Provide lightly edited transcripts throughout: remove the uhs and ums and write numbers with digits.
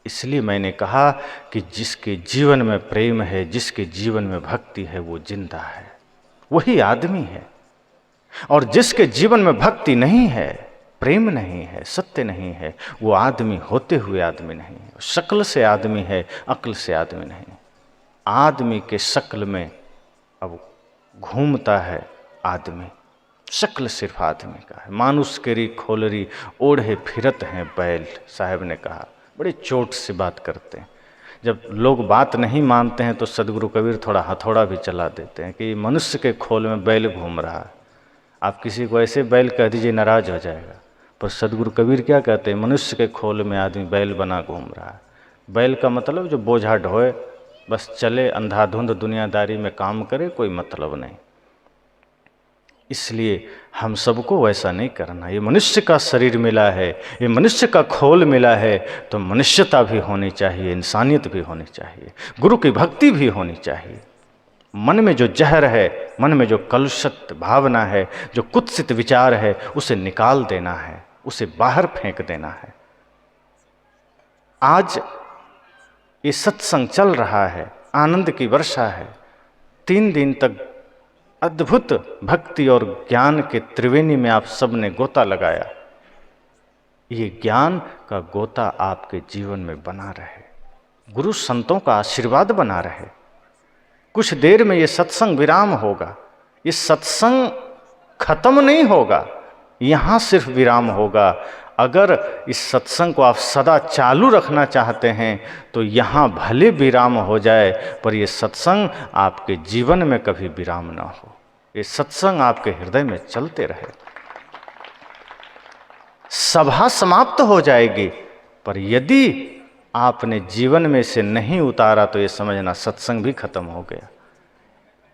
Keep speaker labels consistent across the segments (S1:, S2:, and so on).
S1: इसलिए मैंने कहा कि जिसके जीवन में प्रेम है, जिसके जीवन में भक्ति है, वो जिंदा है, वही आदमी है। और जिसके जीवन में भक्ति नहीं है, प्रेम नहीं है, सत्य नहीं है, वो आदमी होते हुए आदमी नहीं है। शक्ल से आदमी है, अक्ल से आदमी नहीं। आदमी के शक्ल में अब घूमता है आदमी, शक्ल सिर्फ आदमी का है। मानुष केरी खोलरी ओढ़े फिरत हैं बैल, साहब ने कहा। बड़ी चोट से बात करते हैं। जब लोग बात नहीं मानते हैं तो सदगुरु कबीर थोड़ा हथौड़ा भी चला देते हैं कि मनुष्य के खोल में बैल घूम रहा है। आप किसी को ऐसे बैल कह दीजिए, नाराज हो जाएगा। पर सदगुरु कबीर क्या कहते हैं? मनुष्य के खोल में आदमी बैल बना घूम रहा है। बैल का मतलब जो बोझा ढोए, बस चले, अंधाधुंध दुनियादारी में काम करे, कोई मतलब नहीं। इसलिए हम सबको वैसा नहीं करना। ये मनुष्य का शरीर मिला है, ये मनुष्य का खोल मिला है, तो मनुष्यता भी होनी चाहिए, इंसानियत भी होनी चाहिए, गुरु की भक्ति भी होनी चाहिए। मन में जो जहर है, मन में जो कलुषित भावना है, जो कुत्सित विचार है, उसे निकाल देना है, उसे बाहर फेंक देना है। आज ये सत्संग चल रहा है, आनंद की वर्षा है। 3 दिन तक अद्भुत भक्ति और ज्ञान के त्रिवेणी में आप सबने गोता लगाया। ये ज्ञान का गोता आपके जीवन में बना रहे, गुरु संतों का आशीर्वाद बना रहे। कुछ देर में ये सत्संग विराम होगा, ये सत्संग खत्म नहीं होगा, यहाँ सिर्फ विराम होगा। अगर इस सत्संग को आप सदा चालू रखना चाहते हैं तो यहाँ भले विराम हो जाए, पर ये सत्संग आपके जीवन में कभी विराम ना हो। ये सत्संग आपके हृदय में चलते रहे। सभा समाप्त हो जाएगी, पर यदि आपने जीवन में से नहीं उतारा तो ये समझना सत्संग भी खत्म हो गया।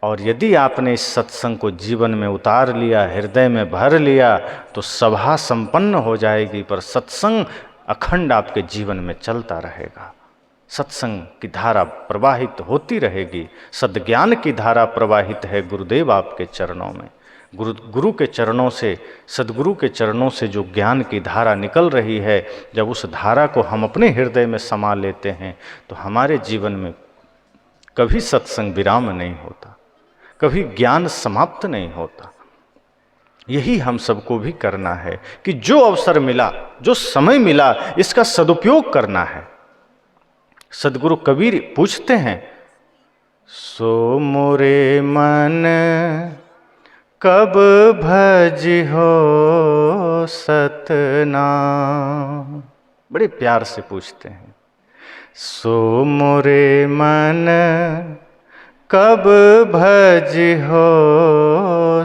S1: और यदि आपने इस सत्संग को जीवन में उतार लिया, हृदय में भर लिया, तो सभा संपन्न हो जाएगी, पर सत्संग अखंड आपके जीवन में चलता रहेगा। सत्संग की धारा प्रवाहित होती रहेगी। सद्ज्ञान की धारा प्रवाहित है गुरुदेव आपके चरणों में। गुरु के चरणों से, सद्गुरु के चरणों से जो ज्ञान की धारा निकल रही है, जब उस धारा को हम अपने हृदय में समा लेते हैं तो हमारे जीवन में कभी सत्संग विराम नहीं होता, कभी ज्ञान समाप्त नहीं होता। यही हम सबको भी करना है कि जो अवसर मिला, जो समय मिला, इसका सदुपयोग करना है। सदगुरु कबीर पूछते हैं, सो मोरे मन कब भज हो सतनाम। बड़े प्यार से पूछते हैं, सो मोरे मन कब भज हो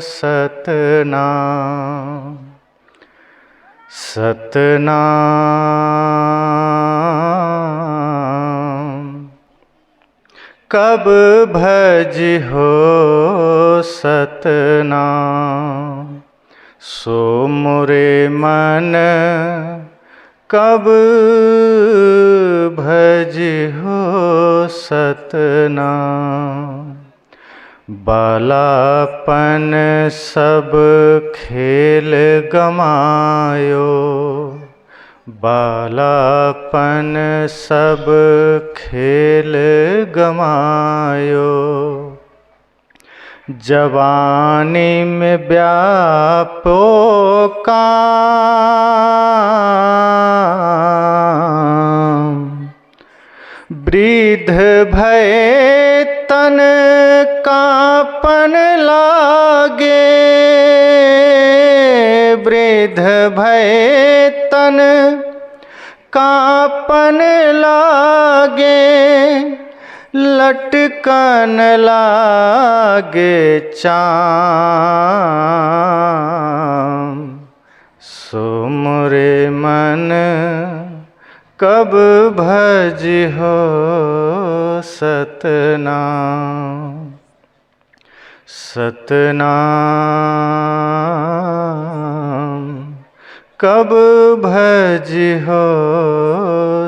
S1: सतनाम। सतनाम कब भज हो सतनाम। सो मोरे मन कब भज हो सतनाम। बालापन सब खेल गमायो, बालापन सब खेल गमायो। जवानी में व्यापो काम, वृद्ध भय तन कांपन लागे। वृद्ध भय तन कांपन लागे, लटकन लागे चाम। सो मोरे मन कब भज हो सतनाम। सतनाम कब भज हो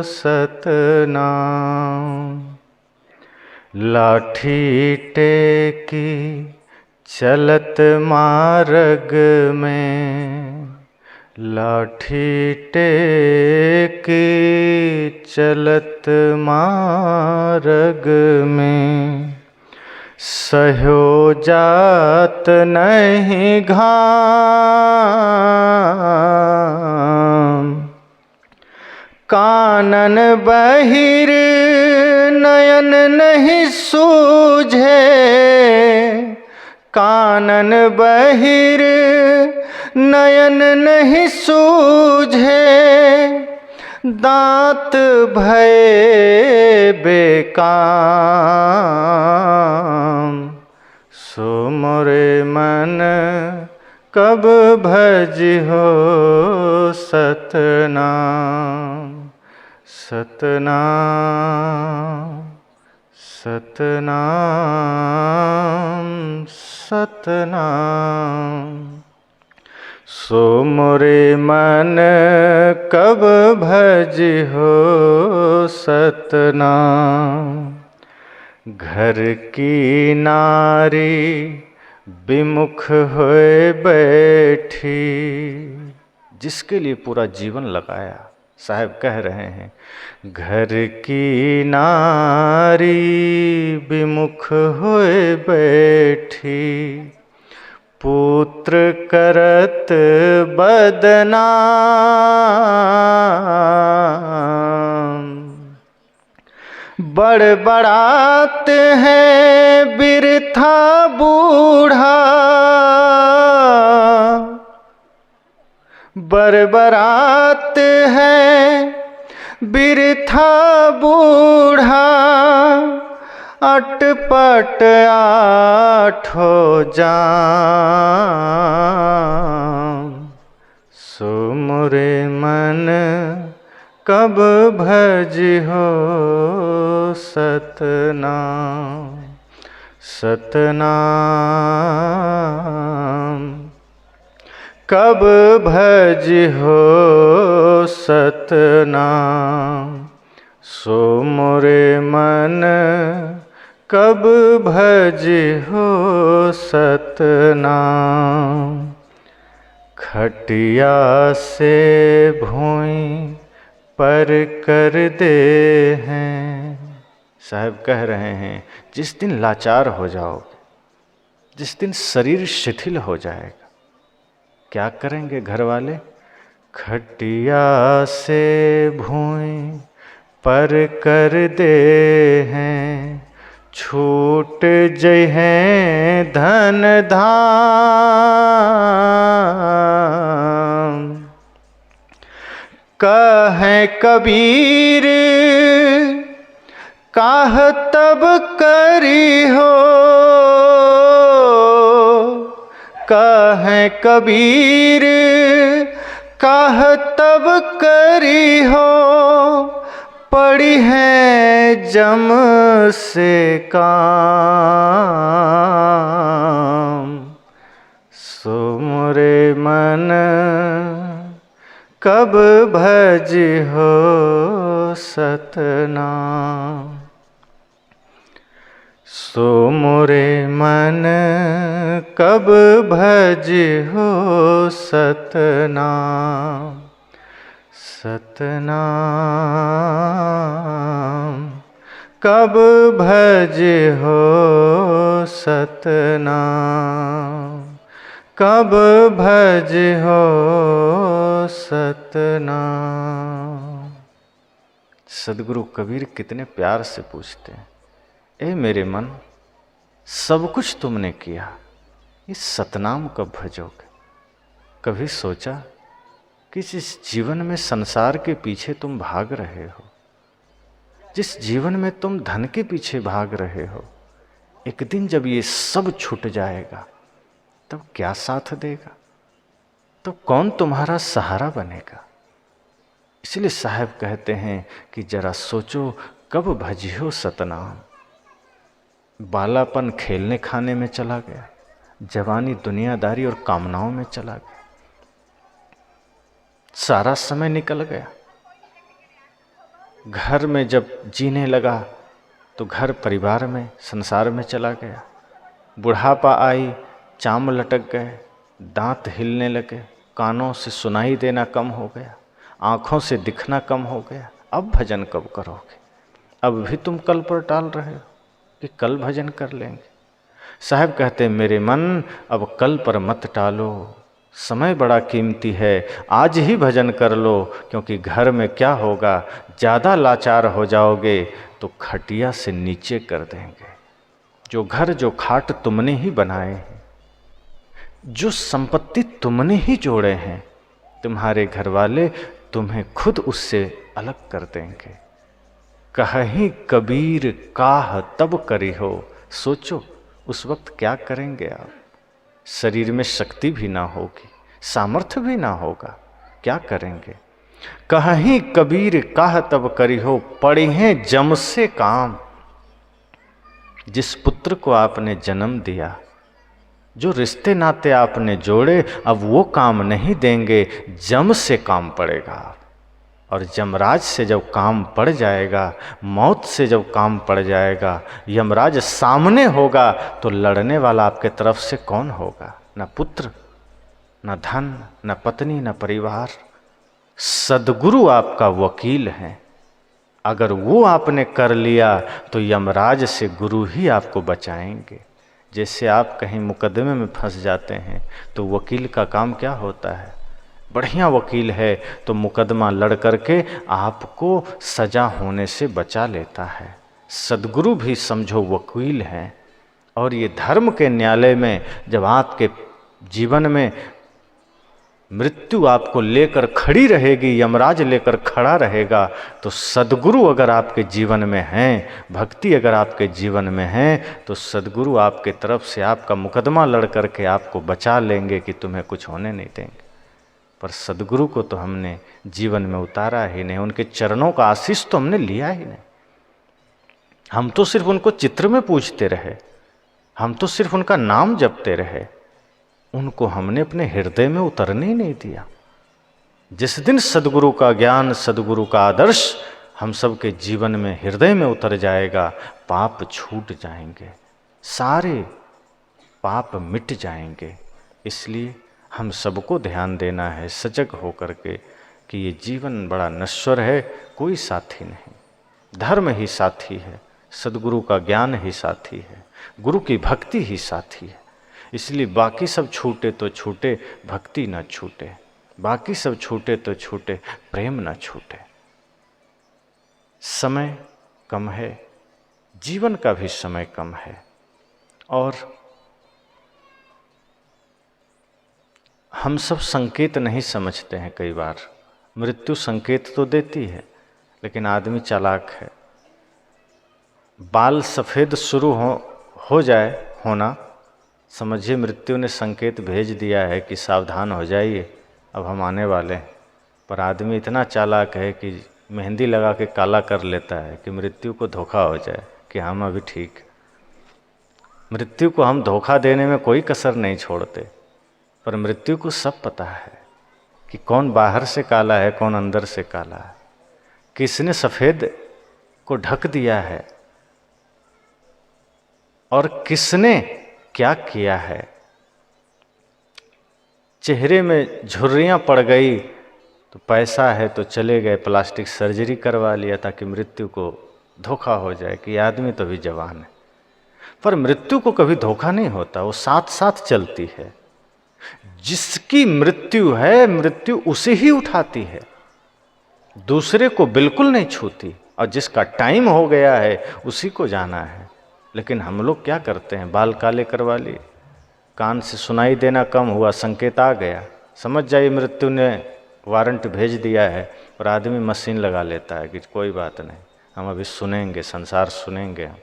S1: सतनाम। लाठी टेकी चलत मार्ग में, लाठी टेक चलत मार्ग में, सह्यो जात नहीं घाम। कानन बहिर नयन नहीं सूझे, कानन बहिर नयन नहीं सूझे, दांत भये बेकाम। सो मोरे मन कब भजिहो सतनाम, सतनाम सतनाम सतनाम। सो मोरे मन कब भजिहो सतनाम। घर की नारी विमुख होए बैठी, जिसके लिए पूरा जीवन लगाया, साहब कह रहे हैं घर की नारी विमुख होए बैठी, पुत्र करत बदनाम। बड़बड़ाते हैं बिरथा बूढ़ा, बड़बड़ाते हैं बिरथा बूढ़ा, अटपट आठो जाम। सो मोरे मन कब भजिहो सतनाम, सतनाम कब भजिहो सतनाम। सो मोरे मन कब भजिहो सतनाम। खटिया से भोई पर कर दे हैं, साहब कह रहे हैं जिस दिन लाचार हो जाओगे, जिस दिन शरीर शिथिल हो जाएगा, क्या करेंगे घर वाले? खटिया से भोई पर कर दे हैं, छूट जइहें धन धाम। कहें कबीर काह तब करी हो, कहें कबीर काह तब करी हो, पड़ी है जम से काम। सो मोरे मन कब भजिहो सतनाम। सो मोरे मन कब भजिहो सतनाम, सतनाम कब भजिहो सतनाम, कब भजिहो सतनाम। सदगुरु कबीर कितने प्यार से पूछते हैं, ए मेरे मन, सब कुछ तुमने किया, इस सतनाम कब भजोगे? कभी सोचा कि जिस जीवन में संसार के पीछे तुम भाग रहे हो, जिस जीवन में तुम धन के पीछे भाग रहे हो, एक दिन जब ये सब छूट जाएगा तब क्या साथ देगा? तो कौन तुम्हारा सहारा बनेगा? इसलिए साहब कहते हैं कि जरा सोचो कब भजियो सतनाम। बालापन खेलने खाने में चला गया, जवानी दुनियादारी और कामनाओं में चला गया, सारा समय निकल गया। घर में जब जीने लगा तो घर परिवार में संसार में चला गया। बुढ़ापा आई, चाम लटक गए, दांत हिलने लगे, कानों से सुनाई देना कम हो गया, आँखों से दिखना कम हो गया, अब भजन कब करोगे? अब भी तुम कल पर टाल रहे हो कि कल भजन कर लेंगे। साहब कहते हैं मेरे मन अब कल पर मत टालो, समय बड़ा कीमती है, आज ही भजन कर लो, क्योंकि घर में क्या होगा, ज़्यादा लाचार हो जाओगे तो खटिया से नीचे कर देंगे। जो घर जो खाट तुमने ही बनाए हैं, जो संपत्ति तुमने ही जोड़े हैं, तुम्हारे घर वाले तुम्हें खुद उससे अलग कर देंगे। कहीं कबीर काह तब करी हो, सोचो उस वक्त क्या करेंगे आप? शरीर में शक्ति भी ना होगी, सामर्थ्य भी ना होगा, क्या करेंगे? कहीं कबीर काह तब करी हो, पड़े हैं जम से काम। जिस पुत्र को आपने जन्म दिया, जो रिश्ते नाते आपने जोड़े, अब वो काम नहीं देंगे, जम से काम पड़ेगा। और यमराज से जब काम पड़ जाएगा, मौत से जब काम पड़ जाएगा, यमराज सामने होगा तो लड़ने वाला आपके तरफ से कौन होगा? न पुत्र, न धन, न पत्नी, न परिवार। सद्गुरु आपका वकील है। अगर वो आपने कर लिया तो यमराज से गुरु ही आपको बचाएंगे। जैसे आप कहीं मुकदमे में फंस जाते हैं तो वकील का काम क्या होता है? बढ़िया वकील है तो मुकदमा लड़ करके आपको सजा होने से बचा लेता है। सद्गुरु भी समझो वकील हैं। और ये धर्म के न्यायालय में जब आपके जीवन में मृत्यु आपको लेकर खड़ी रहेगी, यमराज लेकर खड़ा रहेगा, तो सद्गुरु अगर आपके जीवन में हैं, भक्ति अगर आपके जीवन में है, तो सद्गुरु आपके तरफ से आपका मुकदमा लड़ करके आपको बचा लेंगे कि तुम्हें कुछ होने नहीं देंगे। पर सद्गुरु को तो हमने जीवन में उतारा ही नहीं, उनके चरणों का आशीष तो हमने लिया ही नहीं। हम तो सिर्फ उनको चित्र में पूजते रहे, हम तो सिर्फ उनका नाम जपते रहे, उनको हमने अपने हृदय में उतरने ही नहीं दिया। जिस दिन सद्गुरु का ज्ञान, सद्गुरु का आदर्श हम सब के जीवन में हृदय में उतर जाएगा, पाप छूट जाएंगे, सारे पाप मिट जाएंगे। इसलिए हम सबको ध्यान देना है सजग होकर के कि ये जीवन बड़ा नश्वर है, कोई साथी नहीं, धर्म ही साथी है, सद्गुरु का ज्ञान ही साथी है, गुरु की भक्ति ही साथी है। इसलिए बाकी सब छूटे तो छूटे, भक्ति न छूटे, बाकी सब छूटे तो छूटे, प्रेम न छूटे। समय कम है, जीवन का भी समय कम है, और हम सब संकेत नहीं समझते हैं। कई बार मृत्यु संकेत तो देती है, लेकिन आदमी चालाक है। बाल सफ़ेद शुरू हो जाए होना, समझिए मृत्यु ने संकेत भेज दिया है कि सावधान हो जाइए, अब हम आने वाले हैं। पर आदमी इतना चालाक है कि मेहंदी लगा के काला कर लेता है कि मृत्यु को धोखा हो जाए कि हम अभी ठीक। मृत्यु को हम धोखा देने में कोई कसर नहीं छोड़ते, पर मृत्यु को सब पता है कि कौन बाहर से काला है, कौन अंदर से काला है, किसने सफ़ेद को ढक दिया है और किसने क्या किया है। चेहरे में झुर्रियाँ पड़ गई तो पैसा है तो चले गए, प्लास्टिक सर्जरी करवा लिया ताकि मृत्यु को धोखा हो जाए कि आदमी तो भी जवान है। पर मृत्यु को कभी धोखा नहीं होता, वो साथ साथ चलती है। जिसकी मृत्यु है, मृत्यु उसे ही उठाती है, दूसरे को बिल्कुल नहीं छूती। और जिसका टाइम हो गया है उसी को जाना है। लेकिन हम लोग क्या करते हैं, बाल काले करवा लिए, कान से सुनाई देना कम हुआ, संकेत आ गया, समझ जाइए मृत्यु ने वारंट भेज दिया है, और आदमी मशीन लगा लेता है कि कोई बात नहीं, हम अभी सुनेंगे, संसार सुनेंगे हम।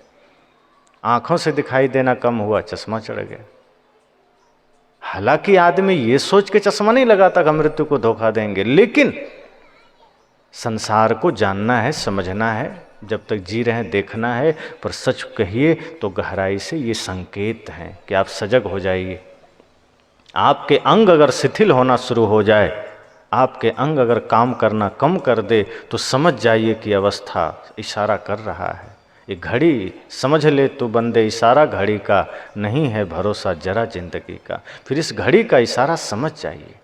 S1: आँखों से दिखाई देना कम हुआ, चश्मा चढ़ गया। हालांकि आदमी ये सोच के चश्मा नहीं लगाता कि मृत्यु को धोखा देंगे, लेकिन संसार को जानना है, समझना है, जब तक जी रहे हैं देखना है। पर सच कहिए तो गहराई से ये संकेत हैं कि आप सजग हो जाइए। आपके अंग अगर शिथिल होना शुरू हो जाए, आपके अंग अगर काम करना कम कर दे, तो समझ जाइए कि अवस्था इशारा कर रहा है। ये घड़ी समझ ले तो बंदे, इशारा घड़ी का नहीं है भरोसा जरा जिंदगी का। फिर इस घड़ी का इशारा समझ जाइए।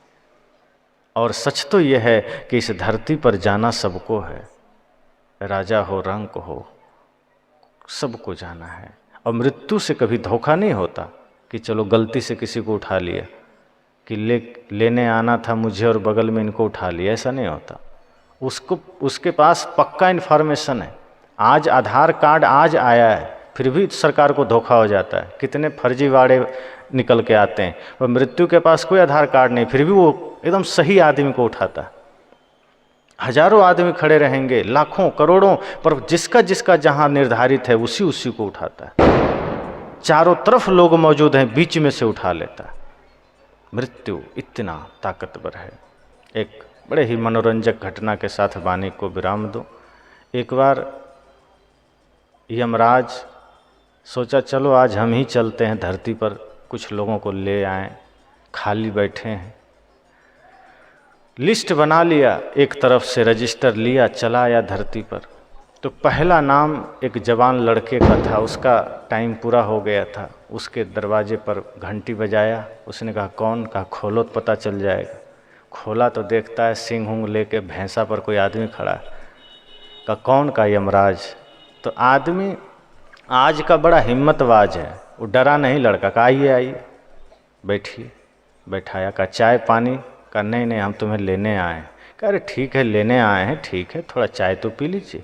S1: और सच तो यह है कि इस धरती पर जाना सबको है, राजा हो रंक हो, सबको जाना है। और मृत्यु से कभी धोखा नहीं होता कि चलो गलती से किसी को उठा लिया, कि लेने आना था मुझे और बगल में इनको उठा लिया, ऐसा नहीं होता। उसके पास पक्का इन्फॉर्मेशन है। आज आधार कार्ड आज आया है, फिर भी सरकार को धोखा हो जाता है। कितने फर्जीवाड़े निकल के आते हैं। और मृत्यु के पास कोई आधार कार्ड नहीं, फिर भी वो एकदम सही आदमी को उठाता है। हजारों आदमी खड़े रहेंगे, लाखों करोड़ों, पर जिसका जिसका जहां निर्धारित है उसी उसी को उठाता है। चारों तरफ लोग मौजूद हैं, बीच में से उठा लेता है। मृत्यु इतना ताकतवर है। एक बड़े ही मनोरंजक घटना के साथ वाणी को विराम दो। एक बार यमराज सोचा चलो आज हम ही चलते हैं धरती पर, कुछ लोगों को ले आएं, खाली बैठे हैं। लिस्ट बना लिया, एक तरफ से रजिस्टर लिया, चला आया धरती पर। तो पहला नाम एक जवान लड़के का था, उसका टाइम पूरा हो गया था। उसके दरवाजे पर घंटी बजाया, उसने कहा कौन? कहा खोलो तो पता चल जाएगा। खोला तो देखता है सिंह उंग लेके भैंसा पर कोई आदमी खड़ा है। कहा कौन? का यमराज। तो आदमी आज का बड़ा हिम्मतवाज है, वो डरा नहीं लड़का। कहा आइए आइए बैठिए। बैठाया। कहा चाय पानी? कहा नहीं नहीं हम तुम्हें लेने आए हैं। कह अरे ठीक है लेने आए हैं, ठीक है थोड़ा चाय तो पी लीजिए।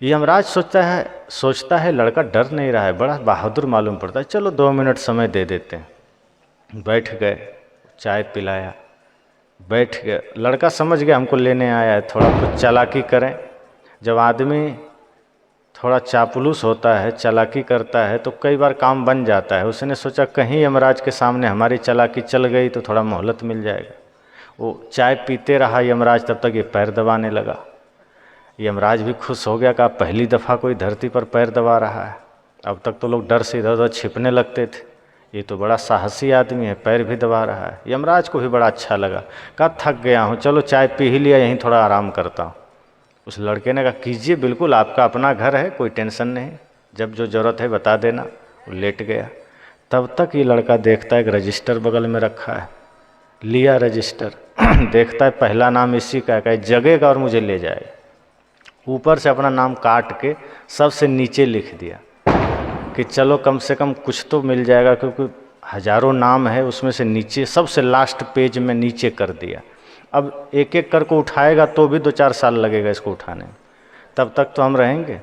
S1: यमराज सोचता है लड़का डर नहीं रहा है, बड़ा बहादुर मालूम पड़ता है, चलो 2 मिनट समय दे देते हैं। बैठ गए, चाय पिलाया, बैठ गए। लड़का समझ गया हमको लेने आया है, थोड़ा कुछ चालाकी करें। जब आदमी थोड़ा चापलूस होता है, चालाकी करता है, तो कई बार काम बन जाता है। उसने सोचा कहीं यमराज के सामने हमारी चालाकी चल गई तो थोड़ा मोहलत मिल जाएगा। वो चाय पीते रहा यमराज, तब तक ये पैर दबाने लगा। यमराज भी खुश हो गया, कहा पहली दफ़ा कोई धरती पर पैर दबा रहा है। अब तक तो लोग डर से इधर उधर छिपने लगते थे, ये तो बड़ा साहसी आदमी है, पैर भी दबा रहा है। यमराज को भी बड़ा अच्छा लगा। कहा थक गया हूँ, चलो चाय पी ही लिया, यहीं थोड़ा आराम करता हूँ। उस लड़के ने कहा कीजिए, बिल्कुल आपका अपना घर है, कोई टेंशन नहीं, जब जो ज़रूरत है बता देना। वो लेट गया। तब तक ये लड़का देखता है एक रजिस्टर बगल में रखा है। लिया रजिस्टर देखता है पहला नाम इसी का है, जगेगा और मुझे ले जाएगा। ऊपर से अपना नाम काट के सबसे नीचे लिख दिया कि चलो कम से कम कुछ तो मिल जाएगा, क्योंकि हजारों नाम है, उसमें से नीचे सबसे लास्ट पेज में नीचे कर दिया। अब एक एक कर को उठाएगा तो भी 2-4 साल लगेगा इसको उठाने में, तब तक तो हम रहेंगे।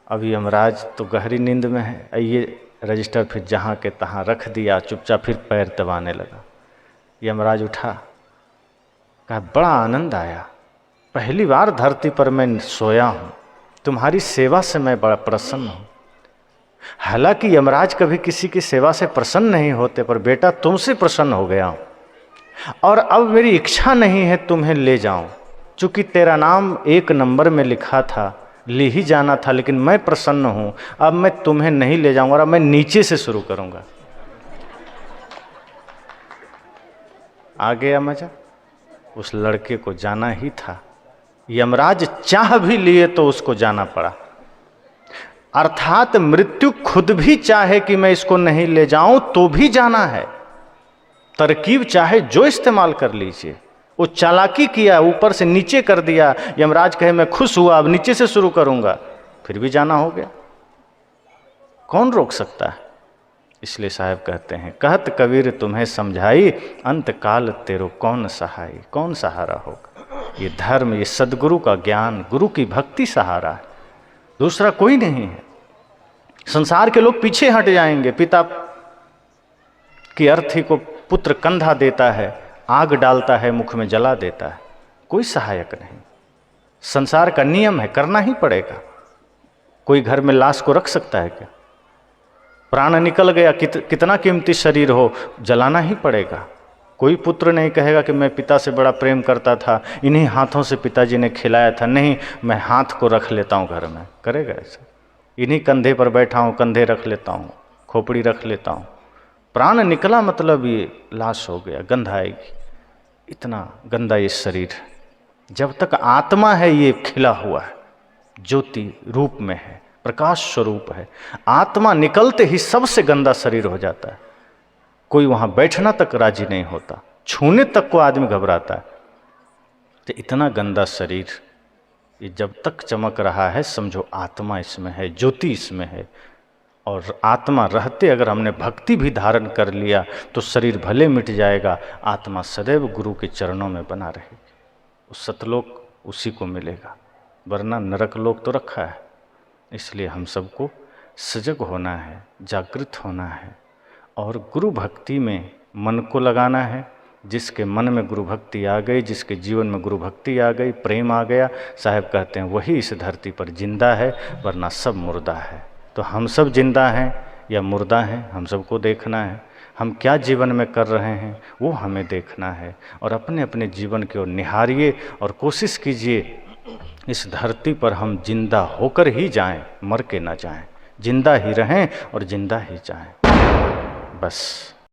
S1: अब यमराज तो गहरी नींद में है। ये रजिस्टर फिर जहाँ के तहाँ रख दिया, चुपचाप फिर पैर दबाने लगा। यमराज उठा, कहा बड़ा आनंद आया, पहली बार धरती पर मैं सोया हूँ, तुम्हारी सेवा से मैं बड़ा प्रसन्न हूँ। हालांकि यमराज कभी किसी की सेवा से प्रसन्न नहीं होते, पर बेटा तुमसे प्रसन्न हो गया हूँ और अब मेरी इच्छा नहीं है तुम्हें ले जाऊं। चूँकि तेरा नाम 1 नंबर में लिखा था, ले ही जाना था, लेकिन मैं प्रसन्न हूँ, अब मैं तुम्हें नहीं ले जाऊंगा, अब मैं नीचे से शुरू करूंगा। आ गया मजा। उस लड़के को जाना ही था, यमराज चाह भी लिए तो उसको जाना पड़ा। अर्थात मृत्यु खुद भी चाहे कि मैं इसको नहीं ले जाऊं तो भी जाना है। तरकीब चाहे जो इस्तेमाल कर लीजिए। वो चालाकी किया, ऊपर से नीचे कर दिया। यमराज कहे मैं खुश हुआ, अब नीचे से शुरू करूंगा, फिर भी जाना हो गया। कौन रोक सकता है? इसलिए साहब कहते हैं, कहत कबीर तुम्हें समझाई, अंत काल तेरो कौन सहाय। कौन सहारा होगा? ये धर्म, ये सदगुरु का ज्ञान, गुरु की भक्ति सहारा है, दूसरा कोई नहीं है। संसार के लोग पीछे हट जाएंगे। पिता की अर्थी को पुत्र कंधा देता है, आग डालता है, मुख में जला देता है, कोई सहायक नहीं। संसार का नियम है, करना ही पड़ेगा। कोई घर में लाश को रख सकता है क्या? प्राण निकल गया, कितना कीमती शरीर हो, जलाना ही पड़ेगा। कोई पुत्र नहीं कहेगा कि मैं पिता से बड़ा प्रेम करता था, इन्हीं हाथों से पिताजी ने खिलाया था, नहीं मैं हाथ को रख लेता हूँ घर में, करेगा ऐसा? इन्हीं कंधे पर बैठा हूँ, कंधे रख लेता हूँ, खोपड़ी रख लेता हूँ। प्राण निकला मतलब ये लाश हो गया, गंध आएगी। इतना गंदा ये शरीर है। जब तक आत्मा है ये खिला हुआ है, ज्योति रूप में है, प्रकाश स्वरूप है। आत्मा निकलते ही सबसे गंदा शरीर हो जाता है, कोई वहाँ बैठना तक राजी नहीं होता। छूने तक को आदमी घबराता है। तो इतना गंदा शरीर, ये जब तक चमक रहा है समझो आत्मा इसमें है, ज्योति इसमें है। और आत्मा रहते अगर हमने भक्ति भी धारण कर लिया तो शरीर भले मिट जाएगा, आत्मा सदैव गुरु के चरणों में बना रहेगी। उस सतलोक उसी को मिलेगा, वरना नरक लोक तो रखा है। इसलिए हम सबको सजग होना है, जागृत होना है और गुरु भक्ति में मन को लगाना है। जिसके मन में गुरु भक्ति आ गई, जिसके जीवन में गुरु भक्ति आ गई, प्रेम आ गया, साहब कहते हैं वही इस धरती पर जिंदा है, वरना सब मुर्दा है। तो हम सब जिंदा हैं या मुर्दा हैं, हम सबको देखना है। हम क्या जीवन में कर रहे हैं वो हमें देखना है और अपने अपने जीवन की ओर निहारिए और कोशिश कीजिए इस धरती पर हम जिंदा होकर ही जाएं, मर के ना जाएं, जिंदा ही रहें और जिंदा ही जाएं। बस।